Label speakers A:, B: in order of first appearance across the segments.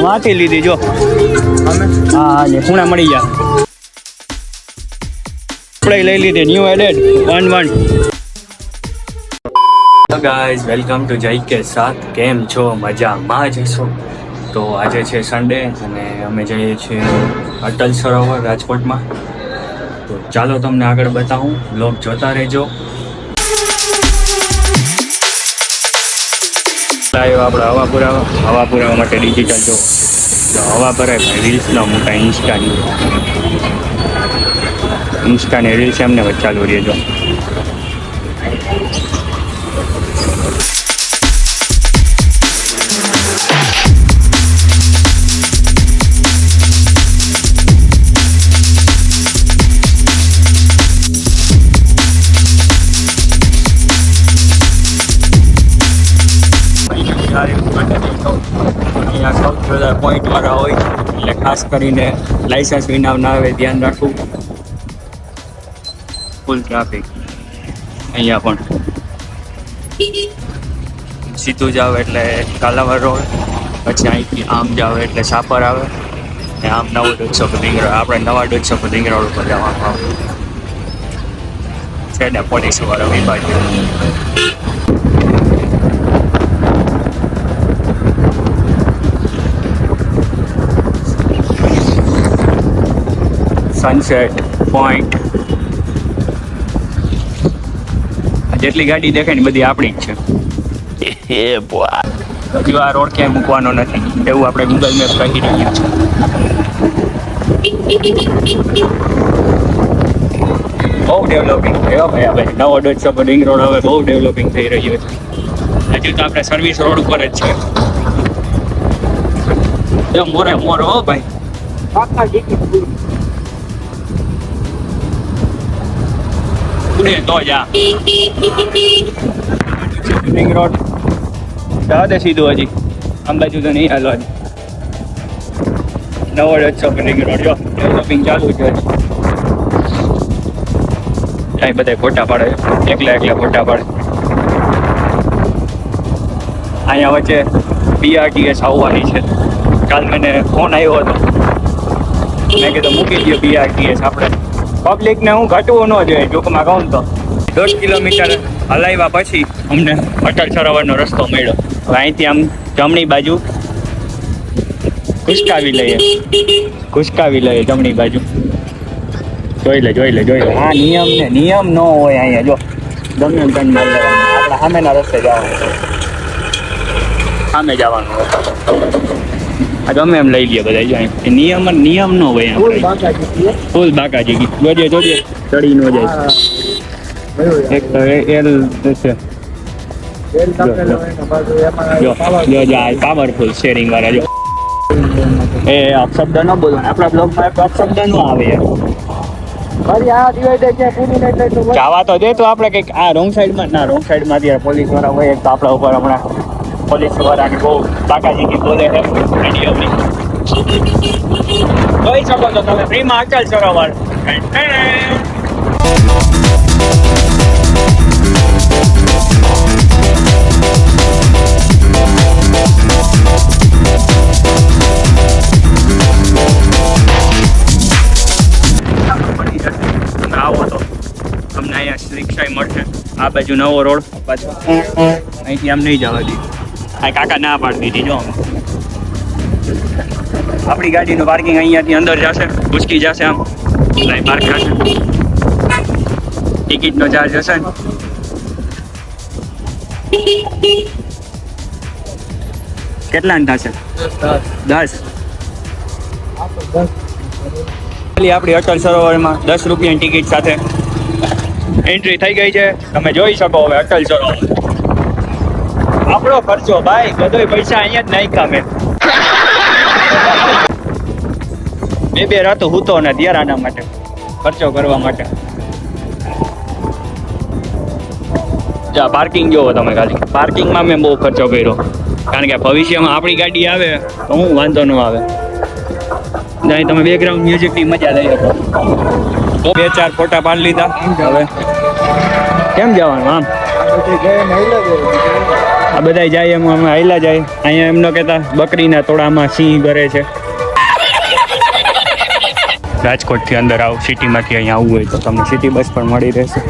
A: વાંચી લીધી જો. હા જે ખૂણા મળી ગયા. આપણે લઈ લીધી new added 1-1. Hello guys, welcome to જય કે સાથ. કેમ છો? મજામાં જ હશો? તો આજે છે સન્ડે અને અમે જઈએ છીએ અટલ સરોવર રાજકોટમાં. તો ચાલો તમને આગળ બતાવું, બ્લોગ જોતા રહેજો. આપણે હવા પુરાવા માટે ડિજિટલ જો હવા ભરાય ભાઈ. રીલ્સ ના મોટા ઇન્સ્ટાની રીલ્સ એમને ચાલુ રહેજો. અહીંયા સૌથી વધારે પોઈન્ટવાળા હોય એટલે ખાસ કરીને લાઇસન્સ વિના ના આવે ધ્યાન રાખવું. ફૂલ ટ્રાફિક અહીંયા પણ. સીધું જાવ એટલે કાલાવડ રોડ, પછી અહીંથી આમ જાવ એટલે સાપર આવે, ને આમ નવો દોઢસો ધીંગરોડ. આપણે નવા દોઢસો ધીંગરોડ ઉપર જવાનું આવે છે ને પોલીસ વાળા વિભાગ. Sunset point. જેટલી ગાડી દેખાય ને બધી આપણી જ છે. આ રોડ ક્યાંય મૂકવાનો નથી એવું આપણે ગૂગલ મેપ કહી રહ્યા છીએ. બહુ ડેવલપિંગ થયો ભાઈ. હવે નવો 150 રિંગ રોડ હવે બહુ ડેવલપિંગ થઈ રહ્યો છે. હજુ તો આપણે સર્વિસ રોડ ઉપર જ છે. મોરે મોર હો ભાઈ. તો જા રિંગ રોડ જવા દે સીધું. હજી આમ બાજુ તો નહીં હાલો. નવો 150 રિંગ રોડ જો ડેવલપિંગ ચાલુ છે. અહીં બધા ફોટા પાડે, એકલા ફોટા પાડે. અહીંયા વચ્ચે BRTS આવવાની છે. કાલ મને ફોન આવ્યો હતો, મેં કીધું મૂકી દો BRTS. આપણે પબ્લિકને હું ઘટવું ન જોઈએ. ટૂંકમાં કહું તો 10 કિલોમીટર હલાવ્યા પછી અમને અટલ સરોવરનો રસ્તો મળ્યો. હવે અહીંથી આમ જમણી બાજુ ખુશકાવી લઈએ જમણી બાજુ. જોઈ લે. હા નિયમ ન હોય અહીંયા. જો ગમે એમ ટર્ન મારી લેવાનું. આપણે સામેના રસ્તે જવાનું, સામે જવાનું. આ ગમે એમ લઈ લે બધા. જો નિયમ ન હોય. ફૂલ બાકાજી જોજે ચડી ન જાય. એક તો એલ છે જો પાવરફુલ શેરિંગ વાળા. જો એ અપશબ્દ ન બોલો. આપણા બ્લોગમાં અપશબ્દ ન આવે. જવા તો દે. તો આપણે કંઈક આ રોંગ સાઈડમાં અત્યારે પોલીસ વાળા હોય તો આપણા ઉપર હમણાં પોલીસ વાળાની બહુ બાકાજી બોલે છે. જોઈ શકો છો તમે ફ્રીમાં અટલ સરોવર. આવો તો તમને અહીંયા રિક્ષા મળશે. આ બાજુ નવો રોડ પાછો. અહીંથી આમ નહીં જવા દીધું. આ કાકા ના પાડી દીધી. જો આપણી ગાડીનું પાર્કિંગ અહીંયાથી અંદર જશે, ઘૂસકી જશે. આમ લાઈ પાર્ક થશે. ટિકિટનો ચાર્જ હશે ને કેટલા થશે? 10. આપણી અટલ સરોવરમાં 10 રૂપિયાની ટિકિટ સાથે એન્ટ્રી થઈ ગઈ છે. તમે જોઈ શકો. હવે અટલ સરોવર આપણો ખર્ચો ભાઈ. બધો પૈસા અહીંયા જ નાખ્યા મેં. 2 રાતો હૂતો નથી યાર આના માટે, ખર્ચો કરવા માટે. જા પાર્કિંગ જોવો તમે ખાલી. પાર્કિંગમાં મેં બહુ ખર્ચો કર્યો, કારણ કે ભવિષ્યમાં આપણી ગાડી આવે તો હું વાંધો ન આવે. તમે બેકગ્રાઉન્ડ મ્યુઝિકની મજા લઈ શકો. 2-4 ફોટા પાડી લીધા. હવે કેમ જવાનું આમ? આ બધા જાય એમ અમે હાઈલા જાય. અહીંયા એમ ન કહેતા બકરીના તોડામાં સિંહ ગરે છે. રાજકોટથી અંદર આવો, સિટીમાંથી અહીંયા આવવું હોય તો તમને સિટી બસ પણ મળી રહેશે.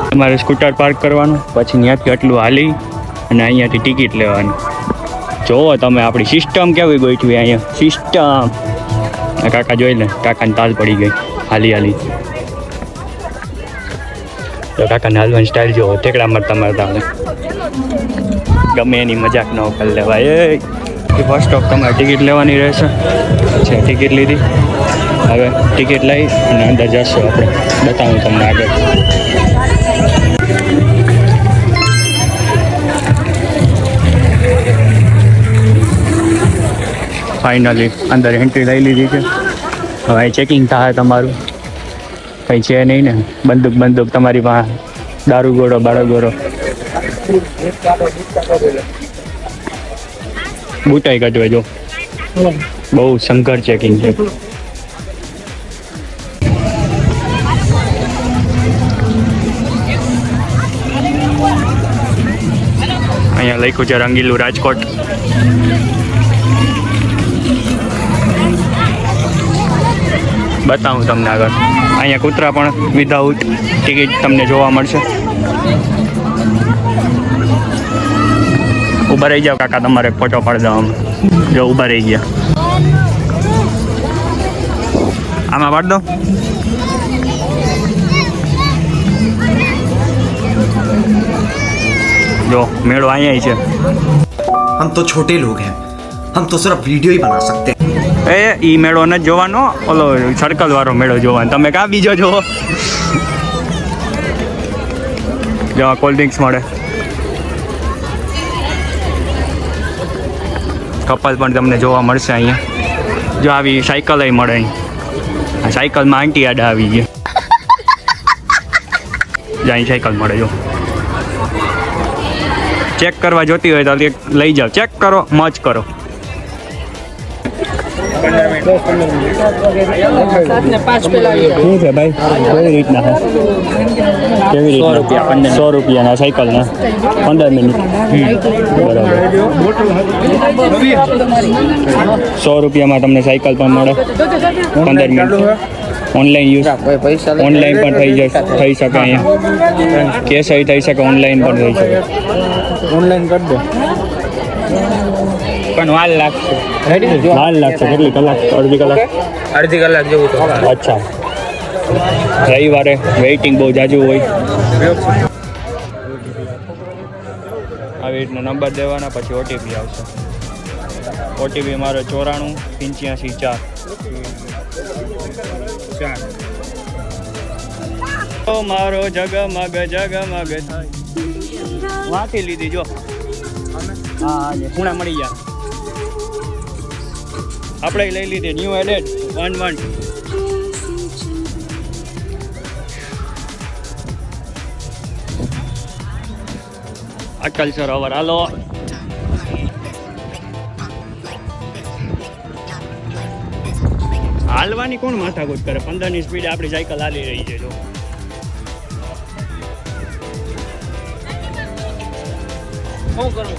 A: તમારે સ્કૂટર પાર્ક કરવાનું, પછી ત્યાંથી આટલું હાલી અને અહીંયાથી ટિકિટ લેવાની. જોવો તમે આપણી સિસ્ટમ કેવી ગોઠવી અહીંયા સિસ્ટમ. કાકા જોઈ લે, કાકાને તાલ પડી ગઈ હાલી. તો કાકાને હાલવાની સ્ટાઇલ જોવો, ઠેકડા મારતા ગમે એની મજાક ન કરી લેવાય. ફર્સ્ટ સ્ટોપ તમારે ટિકિટ લેવાની રહેશે. છે ટિકિટ લીધી, હવે ટિકિટ લઈ અને અંદર જશું આપણે. બતાવું તમને આગળ. ફાઇનલી અંદર એન્ટ્રી લઈ લીધી છે. હવે ચેકિંગ થાય તમારું, કંઈ છે નહીં ને. બંદૂક તમારી પાસે, દારૂ ગોળો બૂટાઈ કાઢવે જો. બહુ સંઘર્ષ ચેકિંગ છે. અહીંયા લખ્યું છે રંગીલું રાજકોટ. બતાવું તમને આગળ. અહીંયા કૂતરા પણ વિધાઉટ ટિકિટ તમને જોવા મળશે. ઊભા રહી જાઓ કાકા, તમારે ફોટો પાડી દો. આમ જો ઊભા રહી ગયા. આમાં પાડ દો. જો મેળો અહીંયા છે.
B: हम तो छोटे लोग हैं, हम तो सिर्फ वीडियो ही बना सकते हैं.
A: ઈ મેળો નથી જોવાનો, ઓલો સર્કલ વાળો મેળો જોવાનો. તમે કા બીજો જોવો? જો કોલ્ડ ડ્રિંક્સ મળે. કપલ પણ તમને જોવા મળશે અહીંયા. જો આવી સાયકલ મળે અહીં. આ સાયકલમાં આંટી આડા આવી ગયા. જો અહીં સાયકલ મળે. જો ચેક કરવા જોતી હોય તો લઈ જાઓ. ચેક કરો, મોજ કરો. શું છે ભાઈ? કેવી રીતના છે? કેવી રીતના? 100 રૂપિયાના સાયકલના 15 મિનિટ. બરાબર. 100 રૂપિયામાં તમને સાયકલ પણ મળે 15 મિનિટ. ઓનલાઈન યુઝ ઓનલાઈન પણ થઈ શકે. અહીંયા કેશ થઈ શકે, ઓનલાઈન પણ થઈ શકે. ઓનલાઈન કરી દો પણ વાર લાગશે. કેટલી કલાક? અડધી કલાક જેવું તો. અચ્છા, રવિવારે વેઇટિંગ બહુ જાજુ હોય. આવી રીતનો નંબર દેવાના, પછી ઓટીપી આવશે. ઓટીપી મારો 94 85 4. મારો જગમગ થાય. વાંચી લીધી જો. હા ખૂણા મળી ગયા. આપણે લઈ લીધી ન્યૂ એડેડ 11. અટલ સરોવર હાલો. હાલવાની કોણ માથાકૂટ કરે? 15ની સ્પીડ આપણી સાયકલ હાલી રહી છે. જો શું કરું?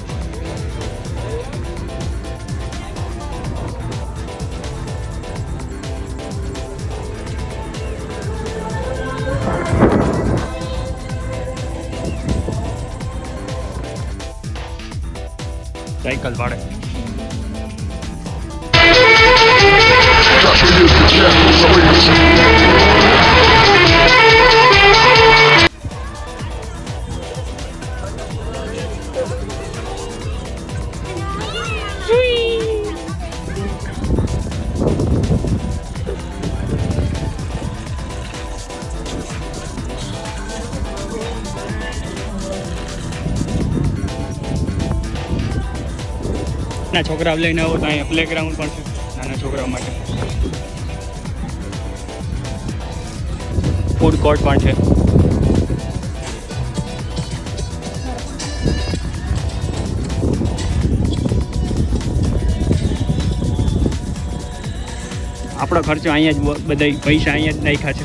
A: સાયકલ ભાડે. નાના છોકરાઓ લઈને આવો તો અહીંયા પ્લેગ્રાઉન્ડ પણ છે નાના છોકરાઓ માટે. ફૂડ કોર્ટ પણ છે. આપણો ખર્ચો અહીંયા જ બધા પૈસા અહીંયા જ નાખ્યા છે.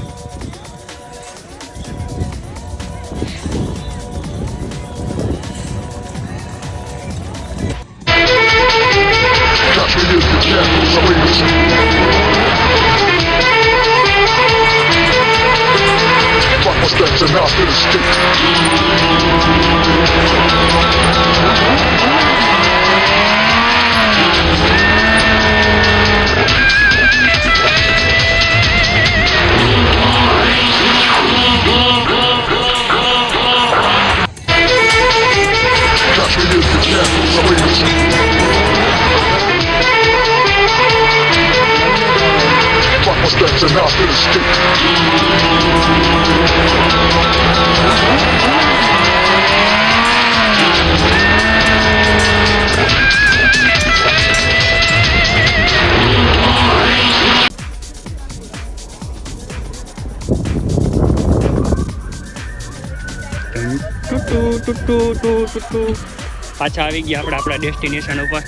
A: પાછા આવી ગયા આપણે આપણા ડેસ્ટિનેશન ઉપર.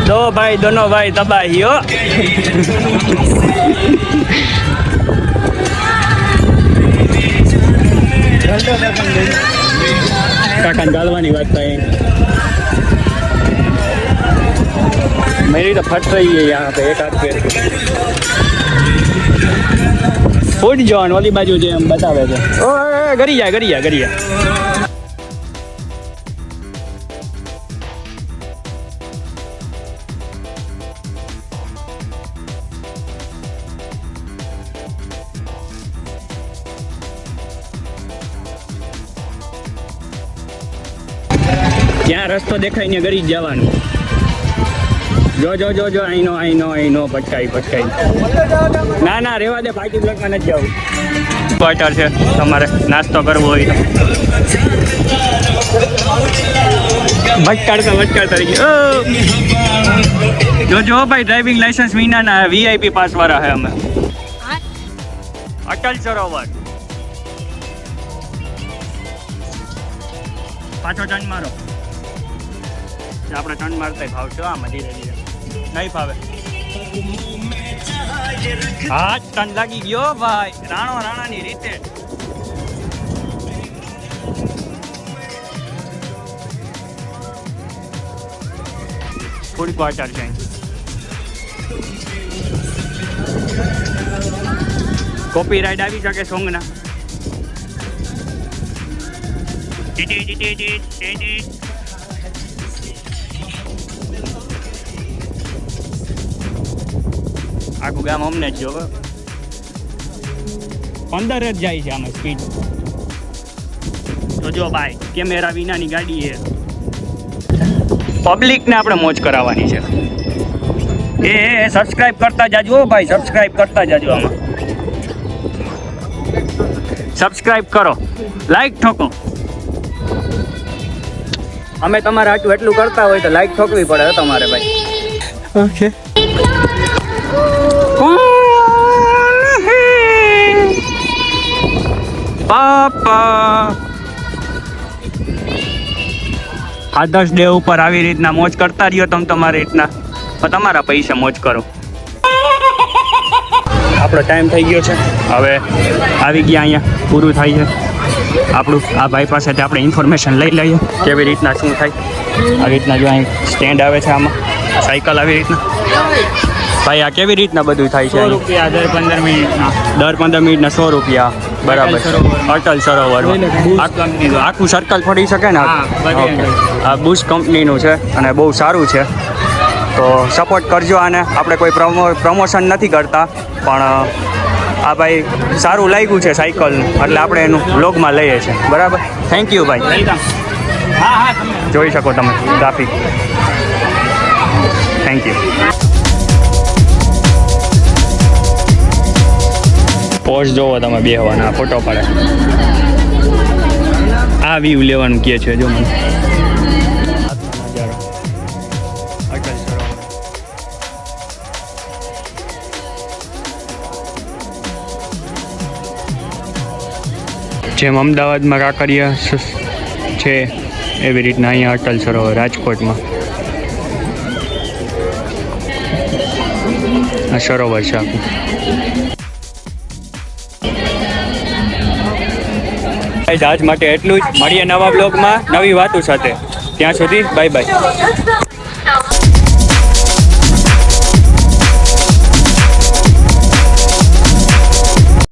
A: दो भाई दोनों भाई तबाही हो. काका डालवानी बात है. मेरी तो फट रही है यहाँ पे एक हाथ पे. फूट जॉन वाली बाजू जो हम बतावे थे. ओए गरिया गरिया गरिया. ત્યાં રસ્તો દેખાય ને ગરી જવાનું. જો જો જો જો આઈનો પટકાઈ. ના ના રેવા દે, પાર્ટી બ્લોકમાં નથી જવું. ક્વાર્ટર છે, તમારે નાસ્તો કરવો હોય તો ભટકાડતા રહી ગયો. જો જો ભાઈ ડ્રાઇવિંગ લાઇસન્સ વિનાના VIP પાસ વાળા હે અમે. અટલ સરોવર પાછો ટર્ન મારો. આપણે ટર્ન મારતા ભાવશો આમાં ધીરે ધીરે નહીં ફાવે. હા ટર્ન લાગી ગયો ભાઈ, રાણાની રીતે. ફૂલ ક્વાર્ટર છે. કોપીરાઇટ આવી શકે સોંગના. આખું ગામ અમને જ જો 15 જ જાય છે આમાં સ્પીડ. તો જો ભાઈ કેમેરા વિનાની ગાડી છે. પબ્લિકને આપણે મોજ કરાવવાની છે. એ સબસ્ક્રાઇબ કરતા જાજો ભાઈ, સબસ્ક્રાઇબ કરતા જાજો. આમાં સબસ્ક્રાઇબ કરો, લાઈક ઠોકો. અમે તમારા હાટું એટલું કરતા હોય તો લાઈક ઠોકવી પડે તમારે ભાઈ. ઓકે પાપા ફાધર્સ ડે ઉપર આવી રીતના મોજ કરતા રહ્યો તમે તમારી રીતના, તો તમારા પૈસા મોજ કરો. આપણો ટાઈમ થઈ ગયો છે, હવે આવી ગયા અહીંયા પૂરું થાય છે આપણું. આ ભાઈ પાસેથી આપણે ઇન્ફોર્મેશન લઈ લઈએ કેવી રીતના શું થાય. આવી રીતના જો અહીં સ્ટેન્ડ આવે છે, આમાં સાયકલ આવી રીતના. ભાઈ આ કેવી રીતના બધું થાય છે? 100 રૂપિયા દર 15 મિનિટના. દર 15 મિનિટના 100 રૂપિયા, બરાબર. અટલ સરોવર આખું સર્કલ ફરી શકે ને? આ બુશ કંપનીનું છે અને બહુ સારું છે, તો સપોર્ટ કરજો આને. આપણે કોઈ પ્રમોશન નથી કરતા, પણ આ ભાઈ સારું લાગ્યું છે સાયકલનું, એટલે આપણે એનું વ્લોગમાં લઈએ છીએ, બરાબર. થેન્ક યુ ભાઈ. જોઈ શકો તમે ટ્રાફિક. Thank you. પોસ્ટ જોવો તમે બેહવાના, ફોટો પાડે. આ વ્યૂ લેવાનું કહે છે જો મને. જેમ અમદાવાદમાં કાંકરિયા છે એવી રીતના અહીંયા અટલ સરોવર રાજકોટમાં આ સરોવર છે આખું. આજ માટે એટલું જ. મળીએ નવા બ્લોગમાં નવી વાતો સાથે. ત્યાં સુધી બાય બાય.